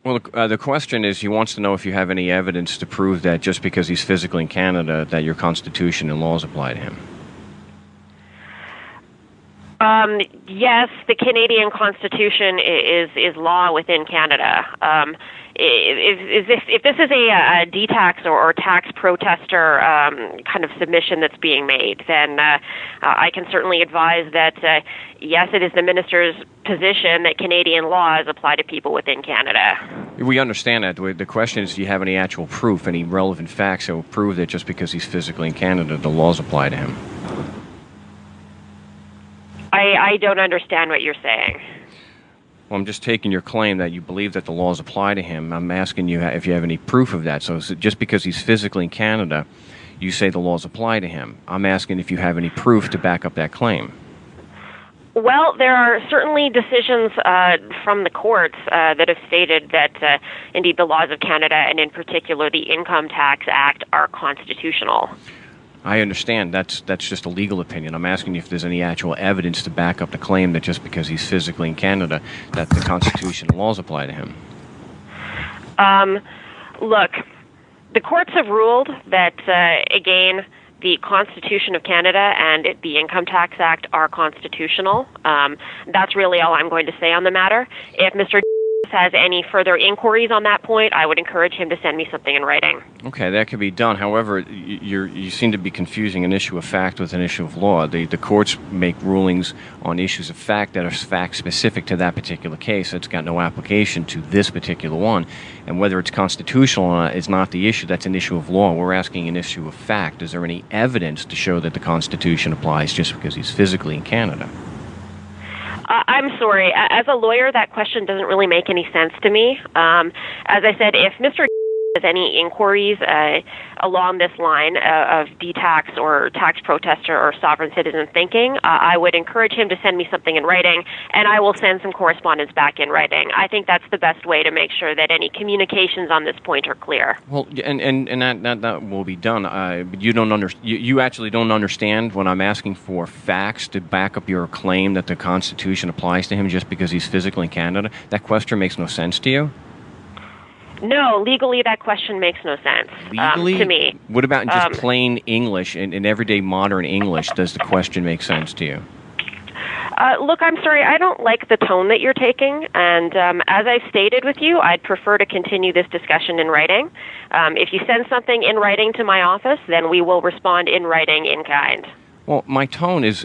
Well, the question is, he wants to know if you have any evidence to prove that just because he's physically in Canada, that your Constitution and laws apply to him. Yes, the Canadian Constitution is law within Canada. If this is a detax or tax protester kind of submission that's being made, then I can certainly advise that, yes, it is the minister's position that Canadian laws apply to people within Canada. We understand that. The question is, do you have any actual proof, any relevant facts that will prove that just because he's physically in Canada, the laws apply to him? I don't understand what you're saying. Well, I'm just taking your claim that you believe that the laws apply to him. I'm asking you if you have any proof of that. So is it just because he's physically in Canada, you say the laws apply to him. I'm asking if you have any proof to back up that claim. Well, there are certainly decisions from the courts that have stated that, indeed, the laws of Canada, and in particular the Income Tax Act, are constitutional. I understand. That's just a legal opinion. I'm asking you if there's any actual evidence to back up the claim that just because he's physically in Canada, that the Constitution and laws apply to him. Look, the courts have ruled that, again, the Constitution of Canada and the Income Tax Act are constitutional. That's really all I'm going to say on the matter. If Mr. has any further inquiries on that point, I would encourage him to send me something in writing. Okay, that could be done. However, you seem to be confusing an issue of fact with an issue of law. The courts make rulings on issues of fact that are fact-specific to that particular case. It's got no application to this particular one. And whether it's constitutional or not is not the issue. That's an issue of law. We're asking an issue of fact. Is there any evidence to show that the Constitution applies just because he's physically in Canada? I'm sorry. As a lawyer, that question doesn't really make any sense to me. As I said, if Mr. has any inquiries along this line of detax or tax protester or sovereign citizen thinking, I would encourage him to send me something in writing, and I will send some correspondence back in writing. I think that's the best way to make sure that any communications on this point are clear. Well, and that will be done. But you actually don't understand when I'm asking for facts to back up your claim that the Constitution applies to him just because he's physically in Canada. That question makes no sense to you? No, legally that question makes no sense to me. What about in just plain English, in everyday modern English, does the question make sense to you? Look, I'm sorry, I don't like the tone that you're taking, and as I've stated with you, I'd prefer to continue this discussion in writing. If you send something in writing to my office, then we will respond in writing in kind. Well, my tone is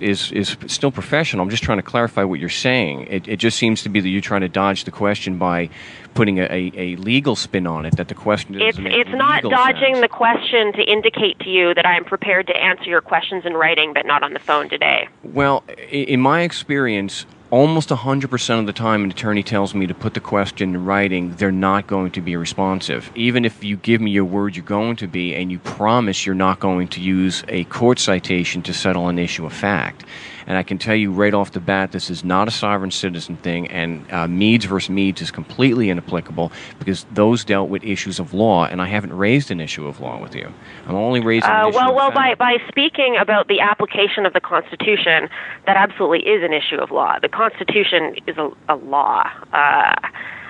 still professional. I'm just trying to clarify what you're saying. It just seems to be that you're trying to dodge the question by putting a legal spin on it, that the question doesn't make legal sense. It's not dodging the question to indicate to you that I am prepared to answer your questions in writing, but not on the phone today. Well, in my experience, almost 100% of the time an attorney tells me to put the question in writing, they're not going to be responsive. Even if you give me your word you're going to be, and you promise you're not going to use a court citation to settle an issue of fact. And I can tell you right off the bat, this is not a sovereign citizen thing, and Meads versus Meads is completely inapplicable because those dealt with issues of law, and I haven't raised an issue of law with you. I'm only raising an issue of fact. By speaking about the application of the Constitution, that absolutely is an issue of law. The Constitution is a law.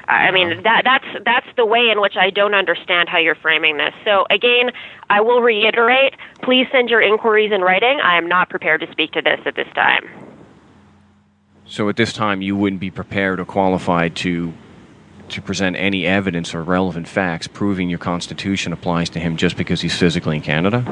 I mean, that's the way in which I don't understand how you're framing this. So, again, I will reiterate, please send your inquiries in writing. I am not prepared to speak to this at this time. So at this time, you wouldn't be prepared or qualified to present any evidence or relevant facts proving your Constitution applies to him just because he's physically in Canada?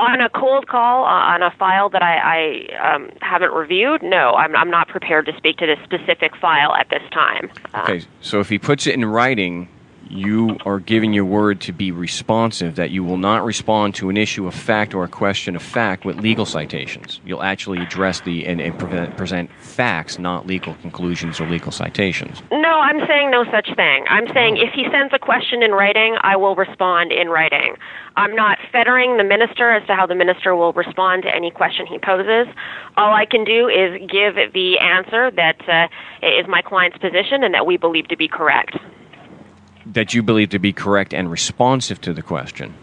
On a cold call, on a file that I haven't reviewed, no, I'm not prepared to speak to this specific file at this time. Okay, so if he puts it in writing, you are giving your word to be responsive, that you will not respond to an issue of fact or a question of fact with legal citations. You'll actually address and present facts, not legal conclusions or legal citations. No, I'm saying no such thing. I'm saying if he sends a question in writing, I will respond in writing. I'm not fettering the minister as to how the minister will respond to any question he poses. All I can do is give the answer that is my client's position and that we believe to be correct. That you believe to be correct and responsive to the question?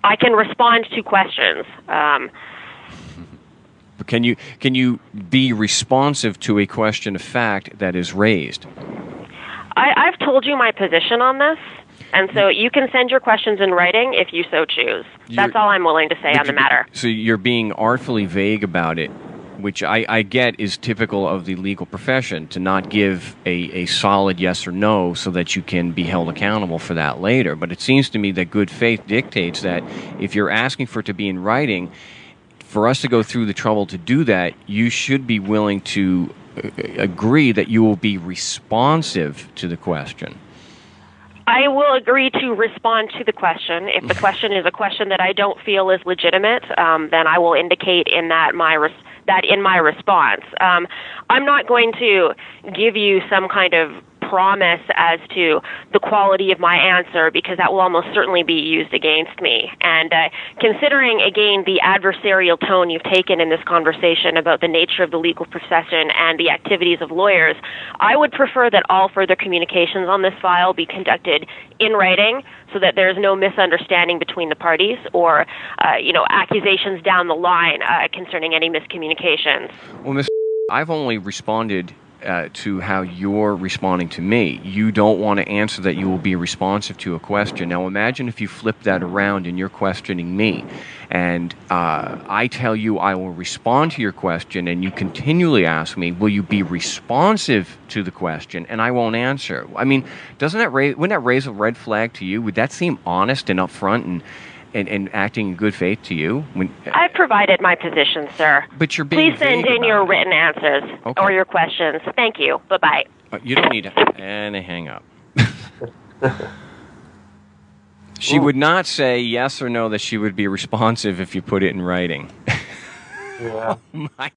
I can respond to questions. But can you be responsive to a question of fact that is raised? I told you my position on this. And so you can send your questions in writing if you so choose. That's all I'm willing to say on the matter. So you're being artfully vague about it, which I get is typical of the legal profession, to not give a solid yes or no so that you can be held accountable for that later. But it seems to me that good faith dictates that if you're asking for it to be in writing, for us to go through the trouble to do that, you should be willing to agree that you will be responsive to the question. I will agree to respond to the question. If the question is a question that I don't feel is legitimate, then I will indicate in that in my response. I'm not going to give you some kind of promise as to the quality of my answer, because that will almost certainly be used against me. And considering, again, the adversarial tone you've taken in this conversation about the nature of the legal profession and the activities of lawyers, I would prefer that all further communications on this file be conducted in writing so that there is no misunderstanding between the parties or, accusations down the line concerning any miscommunications. Well, Ms. I've only responded to how you're responding to me. You don't want to answer that you will be responsive to a question. Now imagine if you flip that around and you're questioning me, and I tell you I will respond to your question, and you continually ask me, will you be responsive to the question, and I won't answer. I mean, wouldn't that raise a red flag to you? Would that seem honest and upfront and acting in good faith to you? I've provided my position, sir. But you're being Please send in your written answers or your questions. Thank you. Bye-bye. You don't need to... And hang up. She would not say yes or no that she would be responsive if you put it in writing. Yeah. Oh, my